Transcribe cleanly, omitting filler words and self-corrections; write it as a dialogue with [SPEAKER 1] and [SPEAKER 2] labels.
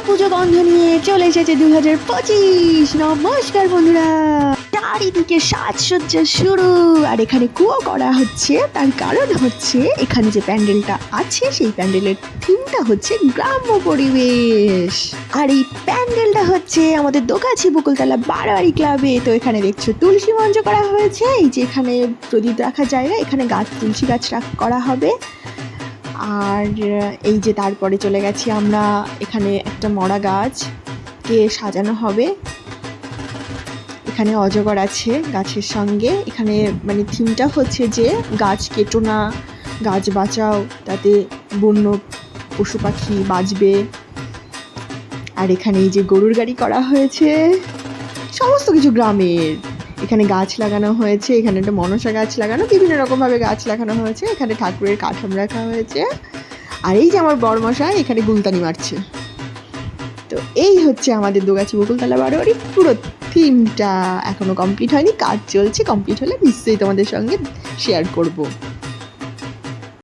[SPEAKER 1] পুজো গন্ধ নিয়ে চলে এসেছে 2025। নমস্কার বন্ধুরা, চারিদিকে সাজসজ্জা শুরু, আর এখানে কুয়ো করা হচ্ছে। তার কারণ হচ্ছে এখানে যে প্যান্ডেলটা আছে সেই প্যান্ডেলের থিমটা হচ্ছে গ্রাম্য পরিবেশ। আর এই প্যান্ডেলটা হচ্ছে আমাদের দোগাছি বকুলতলা বারোয়ারি ক্লাবে। তো এখানে দেখছো তুলসী মঞ্চ করা হয়েছে। এই যে এখানে প্রদীপ রাখার জায়গা, এখানে তুলসী গাছ করা হবে। আর এই যে তারপরে চলে গেছি আমরা, এখানে একটা মরা গাছকে সাজানো হবে। এখানে অজগর আছে গাছের সঙ্গে। এখানে মানে থিমটা হচ্ছে যে গাছ কেটো না, গাছ বাঁচাও, তাতে বন্য পশু পাখি বাঁচবে। আর এখানে এই যে গরুর গাড়ি করা হয়েছে, সমস্ত কিছু গ্রামের। এখানে গাছ লাগানো হয়েছে, এখানে একটা মনসা গাছ লাগানো, বিভিন্ন রকমভাবে গাছ লাগানো হয়েছে। এখানে ঠাকুরের কাঠাম রাখা হয়েছে। আর এই যে আমার বড়মশাই এখানে গুলতানি মারছে। তো এই হচ্ছে আমাদের দোগাছি বকুলতলা বারোয়ারি পুরো থিমটা। এখনো কমপ্লিট হয়নি, কাজ চলছে। কমপ্লিট হলে নিশ্চয়ই তোমাদের সঙ্গে শেয়ার করব।